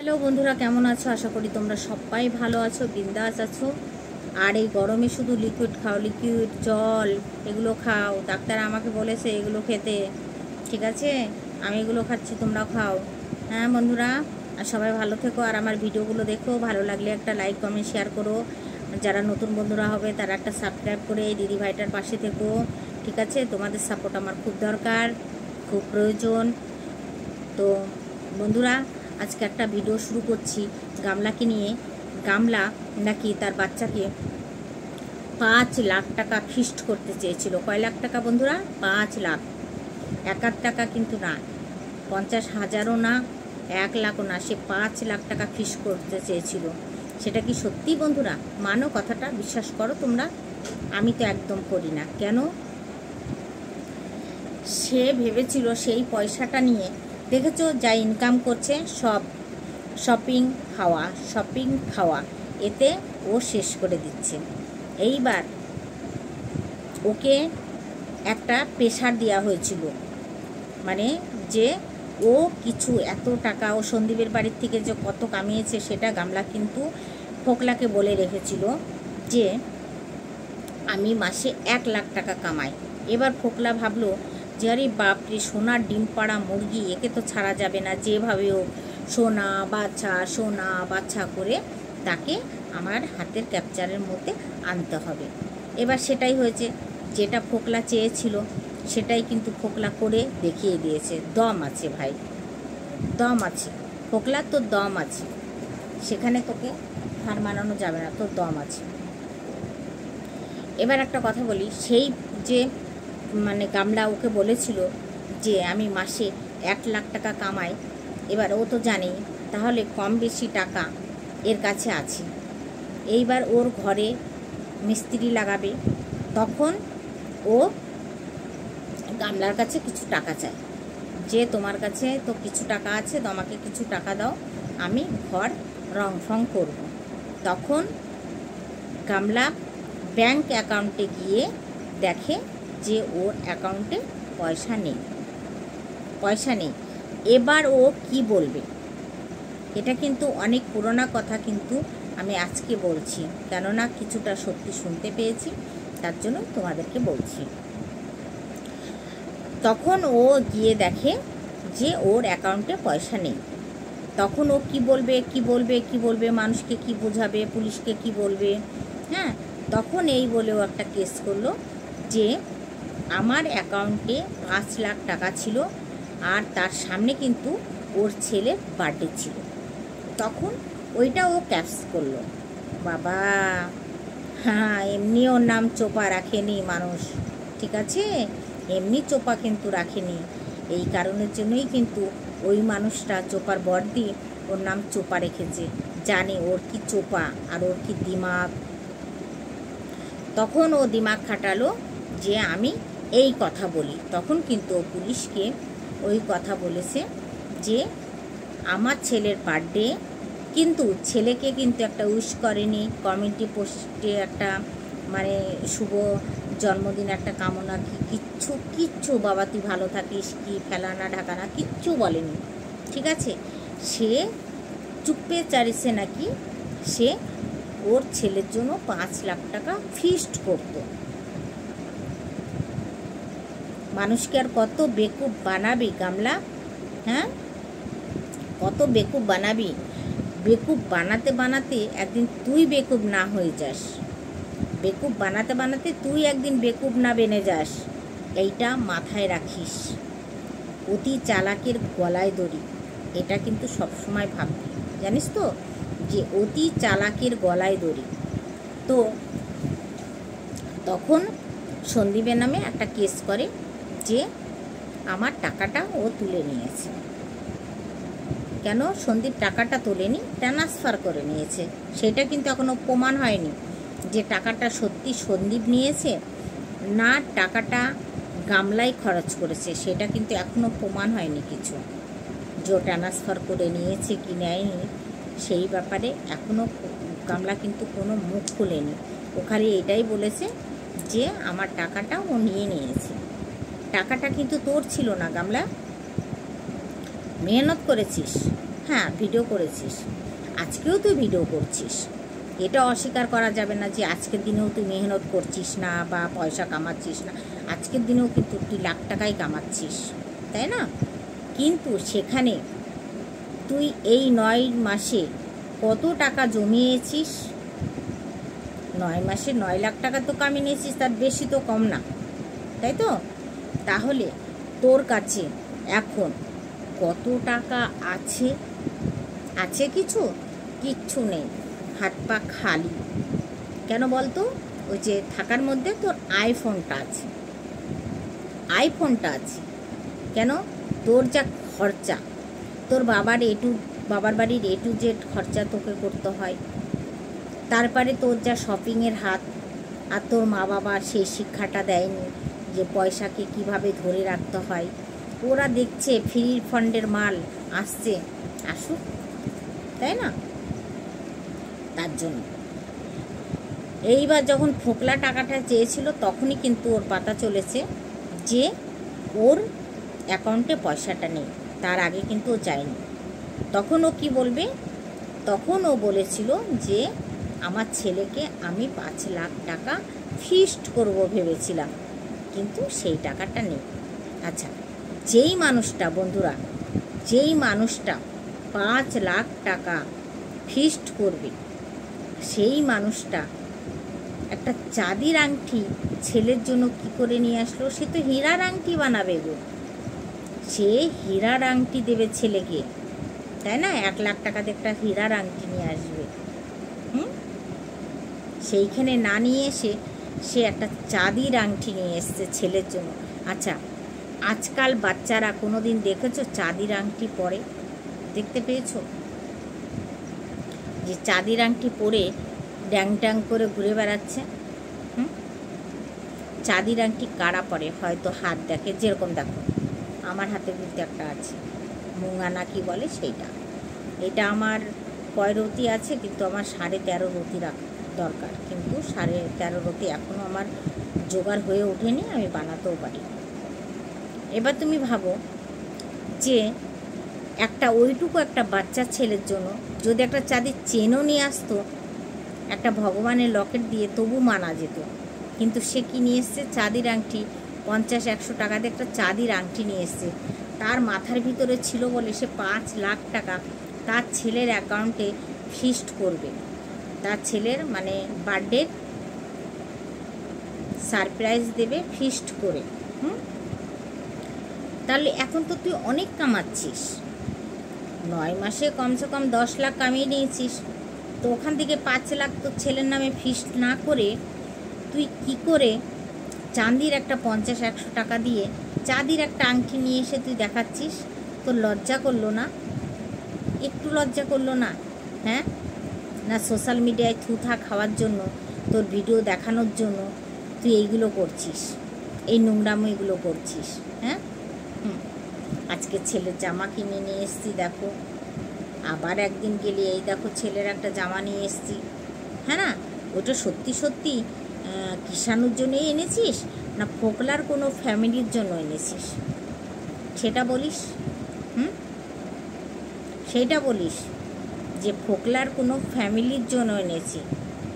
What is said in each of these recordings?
Hello বন্ধুরা, কেমন আছো? আশা করি তোমরা সবাই ভালো আছো, বিন্দাস আছো। আর এই গরমে শুধু লিকুইড খাও, লিকুইড জল এগুলো খাও। ডাক্তার আমাকে বলেছে এগুলো খেতে, ঠিক আছে? আমি এগুলো খাচ্ছি, তোমরাও খাও। হ্যাঁ বন্ধুরা, আর সবাই ভালো থেকো। আর আমার ভিডিওগুলো দেখো, ভালো লাগলে একটা লাইক কমেন্ট শেয়ার করো। যারা নতুন বন্ধুরা হবে তারা একটা সাবস্ক্রাইব করে এই দিদি ভাইটার পাশে থেকো, ঠিক আছে? তোমাদের সাপোর্ট আমার খুব দরকার, খুব প্রয়োজন। তো বন্ধুরা, আজকে একটা ভিডিও শুরু করছি গামলাকে নিয়ে। গামলা নাকি তার বাচ্চাকে 5 লাখ টাকা ফিস্ট করতে চেয়েছিল। কয় লাখ টাকা বন্ধুরা? 5 লাখ। 1 টাকা কিন্তু না, 50,000ও না, 1 লাখও না, সে 5 লাখ টাকা ফিস্ট করতে চেয়েছিল। সেটা কি সত্যি বন্ধুরা? মানো কথাটা, বিশ্বাস করো তোমরা। আমি তো একদম করি না। কেন? সে ভেবেছিল সেই পয়সাটা নিয়ে, দেখেছো যা ইনকাম করছে সব শপিং খাওয়া, এতে ও শেষ করে দিচ্ছে। এইবার ওকে একটা প্রেশার দেওয়া হয়েছিল, মানে যে ও কিছু এত টাকা ও সন্দীপের বাড়ির থেকে যে কত কামিয়েছে সেটা গামলা কিন্তু ফোকলাকে বলে রেখেছিল যে আমি মাসে 1 লাখ টাকা কামাই। এবার ফোকলা ভাবলো যে আরে বাপরে, সোনার ডিম পাড়া মুরগি, একে তো ছাড়া যাবে না। যেভাবে ও সোনা বাচ্চা করে তাকে আমার হাতের ক্যাপচারের মধ্যে আনতে হবে। এবার সেটাই হয়েছে, যেটা ফোকলা চেয়েছিল সেটাই কিন্তু ফোকলা করে দেখিয়ে দিয়েছে। দম আছে ভাই, দম আছে ফোকলার, তো দম আছে। সেখানে তোকে হার মানানো যাবে না, তোর দম আছে। এবার একটা কথা বলি, সেই যে মানে গামলা ওকে বলেছিল যে আমি মাসে 1 লাখ টাকা কামাই, এবার ও তো জানেই, তাহলে কম বেশি টাকা এর কাছে আছে। এইবার ওর ঘরে মিস্ত্রি লাগাবে, তখন ও গামলার কাছে কিছু টাকা চায় যে তোমার কাছে তো কিছু টাকা আছে, তো আমাকে কিছু টাকা দাও, আমি ঘর রং ফং করব। তখন গামলা ব্যাংক অ্যাকাউন্টে গিয়ে দেখে যে ওর অ্যাকাউন্টে পয়সা নেই। এবার ও কি বলবে? এটা কিন্তু অনেক পুরোনো কথা, কিন্তু আমি আজকে বলছি, কেননা কিছুটা সত্যি শুনতে পেয়েছি, তার জন্য তোমাদেরকে বলছি। তখন ও গিয়ে দেখে যে ওর অ্যাকাউন্টে পয়সা নেই। তখন ও কি বলবে, মানুষকে কি বোঝাবে, পুলিশকে কি বলবে? হ্যাঁ, তখন এই বলেও একটা কেস করলো যে আমার অ্যাকাউন্টে 5 লাখ টাকা ছিল, আর তার সামনে কিন্তু ওর ছেলের বার্থডে ছিল। তখন ওইটা ও ক্যাপস করলো। বাবা, হ্যাঁ, এমনি ওর নাম চোপা রাখেনি মানুষ, ঠিক আছে? এমনি চোপা কিন্তু রাখেনি। এই কারণের জন্যই কিন্তু ওই মানুষটা, চোপার বড়দি, ওর নাম চোপা রেখেছে। জানে ওর কি চোপা আর ওর কি দিমাগ। তখন ও দিমাগ খাটালো যে আমি এই কথা বলি। তখন কিন্তু ও পুলিশকে ওই কথা বলেছে যে আমার ছেলের বার্থডে, কিন্তু ছেলেকে কিন্তু একটা উইশ করেনি, কমিউনিটি পোস্টে একটা মানে শুভ জন্মদিন একটা কামনা, কিচ্ছু বাবা তুই ভালো থাকিস, কি ফেলানা ঢাকানা কিচ্ছু বলেনি, ঠিক আছে? সে চুপে চারিছে নাকি সে ওর ছেলের জন্য 5 লাখ টাকা ফিস্ট করত। মানুষকে আর কত বেকুব বানাবি গামলা? হ্যাঁ, কত বেকুব বানাবি? বেকুব বানাতে বানাতে একদিন তুই বেকুব না হয়ে যাস, বেকুব বানাতে বানাতে তুই একদিন বেকুব না বেনে যাস, এইটা মাথায় রাখিস। অতি চালাকের গলায় দড়ি, এটা কিন্তু সবসময় ভাববি, জানিস তো, যে অতি চালাকের গলায় দড়ি। তো তখন সন্দীপের নামে একটা কেস করে যে আমার টাকাটা ও তুলে নিয়েছে। কেন সন্দীপ টাকাটা তোলেনি, ট্রান্সফার করে নিয়েছে। সেটা কিন্তু এখনও প্রমাণ হয়নি যে টাকাটা সত্যি সন্দীপ নিয়েছে না টাকাটা গামলাই খরচ করেছে, সেটা কিন্তু এখনও প্রমাণ হয়নি কিছু। যে ট্রান্সফার করে নিয়েছে কি নেয়নি সেই ব্যাপারে এখনও গামলা কিন্তু কোনো মুখ খুলেনি। ও খালি এটাই বলেছে যে আমার টাকাটা ও নিয়ে নিয়েছে। টাকাটা কিন্তু তোর ছিল না গামলা, মেহনত করেছিস, হ্যাঁ ভিডিও করেছিস, আজকেও তুই ভিডিও করছিস, এটা অস্বীকার করা যাবে না যে আজকের দিনেও তুই মেহনত করছিস না বা পয়সা কামাচ্ছিস না। আজকের দিনেও কিন্তু তুই লাখ টাকাই কামাচ্ছিস, তাই না? কিন্তু সেখানে তুই এই 9 মাসে কত টাকা জমিয়েছিস? 9 মাসে 9 লাখ টাকা তো কামিয়ে নিয়েছিস, তার বেশি তো কম না, তাই তো? তাহলে তোর কাছে এখন কত টাকা আছে? আছে কিচ্ছু নেই, হাত পা খালি। কেন বলতো? ওই যে থাকার মধ্যে তোর আইফোনটা আছে। কেন? তোর যা খরচা, তোর বাবার বাড়ির A to Z খরচা তোকে করতে হয়, তারপরে তোর যা শপিংয়ের হাত, আর তোর মা বাবা সেই শিক্ষাটা দেয়নি যে পয়সাকে কিভাবে ধরে রাখতে হয়। ওরা দেখছে ফ্রি ফান্ডের মাল আসছে, আসুক, তাই না? তার জন্য এইবার যখন ফোকলা টাকাটা চেয়েছিল তখনই কিন্তু ওর পাতা চলেছে যে ওর অ্যাকাউন্টে পয়সাটা নেই, তার আগে কিন্তু ও চায়নি। তখন ও কী বলবে? তখন ও বলেছিল যে আমার ছেলেকে আমি 5 লাখ টাকা ফিস্ট করব ভেবেছিলাম, কিন্তু সেই টাকাটা নেই। আচ্ছা, যেই মানুষটা বন্ধুরা, যেই মানুষটা 5 লাখ টাকা ফিস্ট করবে, সেই মানুষটা একটা চাঁদির আংটি ছেলের জন্য কি করে নিয়ে আসলো? সে তো হীরার আংটি বানাবে গো, সে হীরার আংটি দেবে ছেলেকে, তাই না? 1 লাখ টাকাতে একটা হীরার আংটি নিয়ে আসবে। সেইখানে না নিয়ে এসে সে একটা চাঁদির আংটি নিয়ে এসছে ছেলের জন্য। আচ্ছা, আজকাল বাচ্চারা কোনো দিন দেখেছো চাঁদির আংটি পরে? দেখতে পেয়েছো যে চাঁদির আংটি পরে ড্যাং ড্যাং করে ঘুরে বেড়াচ্ছে? চাঁদির আংটি কারা পরে? হয়তো হাত দেখে, যেরকম দেখো আমার হাতে কিন্তু একটা আছে, মুঙা না কি বলে সেইটা। এটা আমার 9 রতি আছে, কিন্তু আমার 13.5 রতি দরকার, কিন্তু 13.5 রতি এখনও আমার জোগাড় হয়ে ওঠেনি, আমি বানাতেও পারি। এবার তুমি ভাবো যে একটা ওইটুকু একটা বাচ্চা ছেলের জন্য যদি একটা চাঁদির চেনও নিয়ে আসতো, একটা ভগবানের লকেট দিয়ে, তবু মানা যেত। কিন্তু সে কি নিয়ে এসছে? চাঁদির আংটি। 50-100 টাকা দিয়ে একটা চাঁদির আংটি নিয়ে এসছে। তার মাথার ভিতরে ছিল বলে সে 5 লাখ টাকা তার ছেলের অ্যাকাউন্টে ফিস্ট করবে, তার ছেলের মানে বার্থডে সারপ্রাইজ দেবে ফিস্ট করে। তাহলে এখন তো তুই অনেক কামাচ্ছিস, 9 মাসে কমসে কম 10 লাখ কামিয়ে নিয়েছিস, তো ওখান থেকে 5 লাখ তোর ছেলের নামে ফিস্ট না করে তুই কি করে চাঁদির একটা 50-100 টাকা দিয়ে চাঁদির একটা আংটি নিয়ে এসে তুই দেখাচ্ছিস? তোর লজ্জা করলো না? একটু লজ্জা করলো না? হ্যাঁ, না সোশ্যাল মিডিয়ায় থুথা খাওয়ার জন্য, তোর ভিডিও দেখানোর জন্য তুই এইগুলো করছিস, এই নোংরামো এগুলো করছিস? হ্যাঁ, আজকে ছেলের জামা কিনে নিয়ে এসছি, দেখো। আবার একদিন গেলে এই দেখো ছেলের একটা জামা নিয়ে এসছি। হ্যাঁ না, ওটা সত্যি সত্যি কিষাণুর জন্যই এনেছিস না ফোকলার কোনো ফ্যামিলির জন্য এনেছিস? সেটা বলিস। সেইটা বলিস যে ফোকলার কোনো ফ্যামিলির জন্য এনেছি,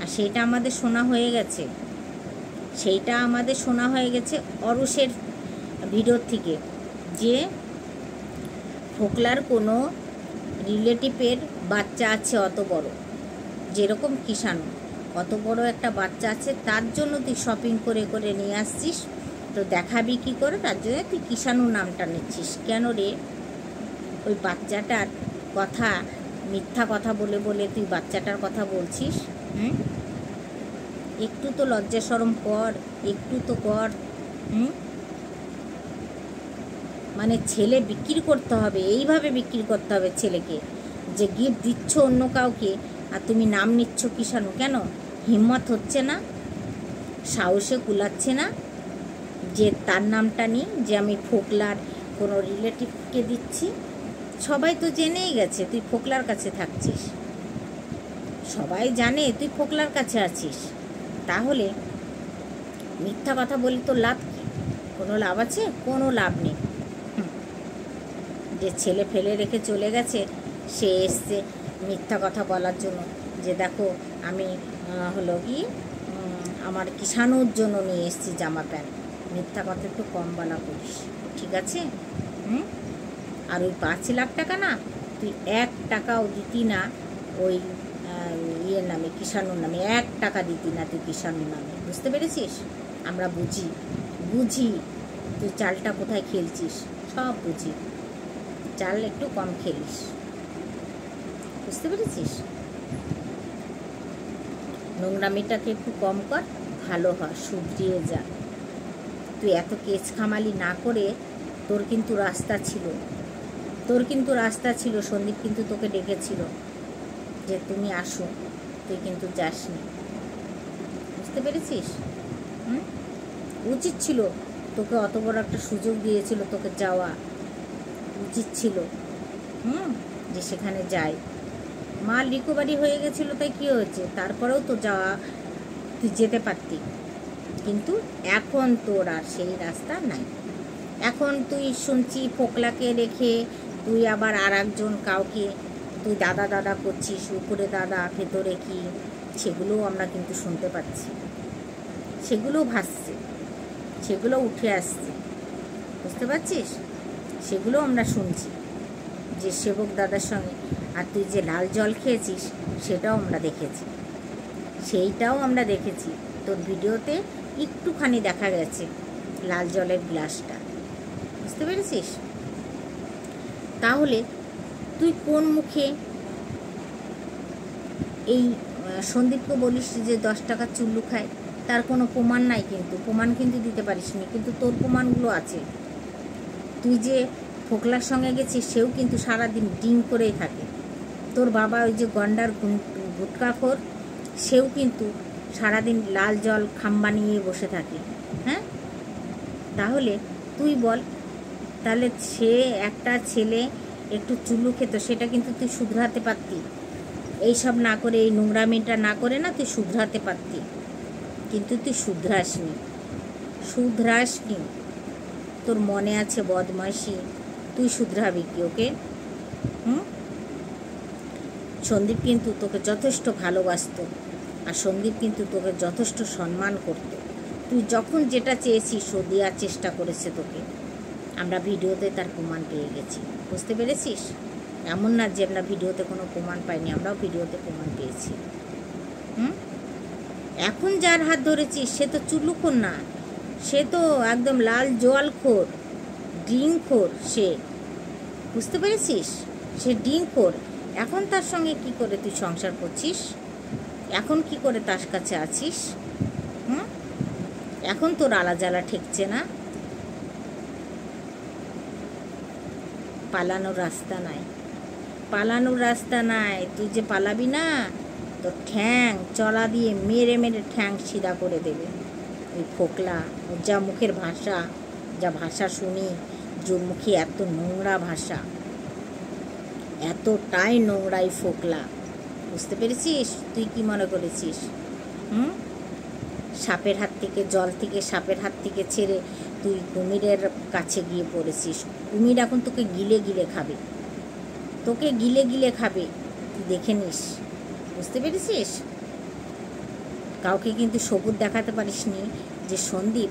আর সেইটা আমাদের শোনা হয়ে গেছে, অরুষের ভিডিওর থেকে, যে ফোকলার কোনো রিলেটিভের বাচ্চা আছে অত বড়, যেরকম কিষাণু অত বড় একটা বাচ্চা আছে, তার জন্য তুই শপিং করে করে নিয়ে আসছিস। তো দেখাবি কী করে? তার জন্য তুই কিষাণুর নামটা নিচ্ছিস কেন রে? ওই বাচ্চাটার কথা, মিথ্যা কথা বলে বলে তুই বাচ্চাটার কথা বলছিস। একটু তো লজ্জা শরম কর, একটু তো কর। মানে ছেলে বিক্রি করতে হবে, এইভাবে বিক্রি করতে হবে ছেলেকে, যে গিফট দিচ্ছ অন্য কাউকে আর তুমি নাম নিচ্ছ কিষাণু। কেন? হিম্মত হচ্ছে না, সাহসে কুলাচ্ছে না যে তার নামটা নিই, যে আমি ফোকলার কোনো রিলেটিভকে দিচ্ছি? সবাই তো জেনেই গেছে তুই ফোকলার কাছে থাকছিস, সবাই জানে তুই ফোকলার কাছে আছিস। তাহলে মিথ্যা কথা বলি তো লাভ কি? কোনো লাভ আছে? কোনো লাভ নেই। যে ছেলে ফেলে রেখে চলে গেছে, সে এসছে মিথ্যা কথা বলার জন্য, যে দেখো আমি হলো কি আমার কিষাণুর জন্য নিয়ে এসেছি জামা প্যান্ট। মিথ্যা কথা একটু কম বলা করিস, ঠিক আছে? আর ওই 5 লাখ টাকা না, তুই 1 টাকাও দিতি না ওই ইয়ের নামে, কিষাণুর নামে 1 টাকা দিতি না তুই কিষাণুর নামে, বুঝতে পেরেছিস? আমরা বুঝি তুই চালটা কোথায় খেলছিস, সব বুঝি। চাল একটু কম খেলিস, বুঝতে পেরেছিস? নোংরামিটাকে একটু কম কর, ভালো হয়, শুধরিয়ে যা। তুই এত কেচ খামালি না করে, তোর কিন্তু রাস্তা ছিল। সন্দীপ কিন্তু তোকে ডেকেছিল যে তুমি আসো, তুই কিন্তু যাসনি, বুঝতে পেরেছিস? উচিত ছিল, তোকে অত বড় একটা সুযোগ দিয়েছিল, তোকে যাওয়া উচিত ছিল, যে সেখানে যাই। মা রিকভারি হয়ে গেছিল, তাই কী হয়েছে? তারপরেও তো যাওয়া, তুই যেতে পারতি। কিন্তু এখন তোর আর সেই রাস্তা নাই। এখন তুই শুনছি ফোকলাকে রেখে তুই আবার আর একজন কাউকে তুই দাদা করছিস, উপরে দাদা ভেতরে কি, সেগুলোও আমরা কিন্তু শুনতে পাচ্ছি, সেগুলোও ভাসছে, সেগুলো উঠে আসছে, বুঝতে পারছিস? সেগুলো আমরা শুনছি যে সেবক দাদার সঙ্গে। আর তুই যে লাল জল খেয়েছিস সেটাও আমরা দেখেছি, তোর ভিডিওতে একটুখানি দেখা গেছে লাল জলের গ্লাসটা, বুঝতে পেরেছিস? তাহলে তুই কোন মুখে এই সন্দীপকে বলিস যে 10 টাকার চুল্লু খায়? তার কোনো প্রমাণ নাই, প্রমাণ কিন্তু দিতে পারিসনি, কিন্তু তোর প্রমাণগুলো আছে। তুই যে ফোকলার সঙ্গে গেছিস, সেও কিন্তু সারাদিন ডিম করেই থাকে। তোর বাবা ওই যে গন্ডার গুটকাখোর, সেও কিন্তু সারাদিন লাল জল খাম্বা নিয়ে বসে থাকে। হ্যাঁ, তাহলে তুই বল, তাহলে সে একটা ছেলে একটু চুল্লু খেত, সেটা কিন্তু তুই শুধরাতে পারতি। এইসব না করে, এই নোংরামিটা না করে না, তুই শুধরাতে পারতি, কিন্তু তুই শুধরাসনি। তোর মনে আছে বদমাইশি, তুই শুধরাবি কি ওকে? সন্দীপ কিন্তু তোকে যথেষ্ট ভালোবাসত, আর সন্দীপ কিন্তু তোকে যথেষ্ট সম্মান করত। তুই যখন যেটা চেয়েছিস ও দেওয়ার চেষ্টা করেছে তোকে। আমরা ভিডিওতে তার প্রমাণ পেয়ে গেছি, বুঝতে পেরেছিস? এমন না যে আমরা ভিডিওতে কোনো প্রমাণ পাইনি, আমরাও ভিডিওতে প্রমাণ পেয়েছি। এখন যার হাত ধরেছিস সে তো চুল্লুখোর না, সে তো একদম লাল জলখোর, ড্রিঙ্কখোর সে, বুঝতে পেরেছিস? সে ড্রিঙ্কখোর। এখন তার সঙ্গে কি করে তুই সংসার করছিস? এখন কি করে তার কাছে আছিস? এখন তোর আলা জ্বালা ঠেকছে না? পালানোর রাস্তা নাই, তুই যে পালাবি না, তো ঠ্যাং চলা দিয়ে মেরে ঠ্যাং সিধা করে দেবে ওই ফোকলা। ওর যা মুখের ভাষা, যা ভাষা শুনি, যে মুখে এত নোংরা ভাষা, এতটাই নোংরাই ফোকলা, বুঝতে পেরেছিস? তুই কি মনে করেছিস? সাপের হাত থেকে, জল থেকে সাপের হাত থেকে ছেড়ে তুই কুমিরের কাছে গিয়ে পড়েছিস। কুমির এখন তোকে গিলে খাবে, তুই দেখে নিস, বুঝতে পেরেছিস? কাউকে কিন্তু সবুজ দেখাতে পারিসনি যে সন্দীপ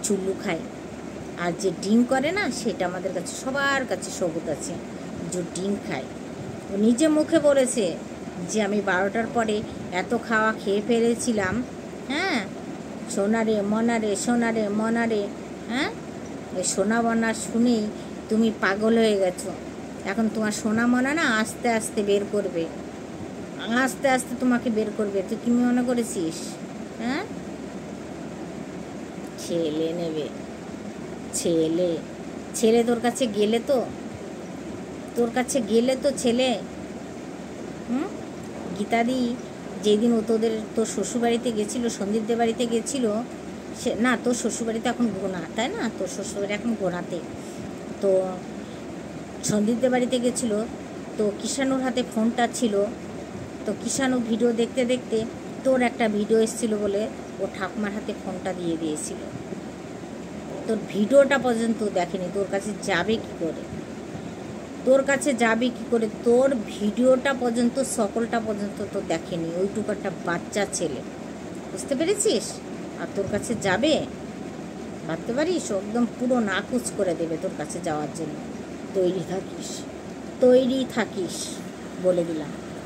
চুল্লু খায়, আর যে ডিম করে না, সেটা আমাদের কাছে সবার কাছে সবুজ আছে, যে ডিম খায়। ও নিজে মুখে বলেছে যে আমি 12টার পরে এত খাওয়া খেয়ে ফেলেছিলাম। হ্যাঁ, সোনারে মনারে, হ্যাঁ, ওই সোনা মনা শুনেই তুমি পাগল হয়ে গেছো। এখন তোমার সোনা মনা না আস্তে আস্তে তোমাকে বের করবে। তুই কি মনে করেছিস? হ্যাঁ, ছেলে নেবে, ছেলে তোর কাছে গেলে তো ছেলে। গীতাদি যেদিন ও তোর শ্বশুরবাড়িতে গেছিলো, সন্দীপদের বাড়িতে গেছিলো, সে না, তোর শ্বশুরবাড়িতে এখন গোনা, তাই না? তোর শ্বশুরবাড়ি এখন গোনাতে, তো সন্দীপদের বাড়িতে গেছিলো, তো কিষাণুর হাতে ফোনটা ছিল, তো কিষাণু ভিডিও দেখতে দেখতে তোর একটা ভিডিও এসেছিলো বলে ও ঠাকুমার হাতে ফোনটা দিয়ে দিয়েছিল। তোর ভিডিওটা পর্যন্ত দেখেনি, তোর কাছে যাবে কি করে? তোর কাছে যাবে কি করে? তোর ভিডিওটা পর্যন্ত, সকলটা পর্যন্ত তো দেখেনি, ওইটুকু একটা বাচ্চা ছেলে, বুঝতে পেরেছিস? আর তোর কাছে যাবে? ভাবতে পারিস? একদম পুরো নাকুচ করে দেবে তোর কাছে যাওয়ার জন্য। তৈরি থাকিস, তৈরি থাকিস, বলে দিলাম।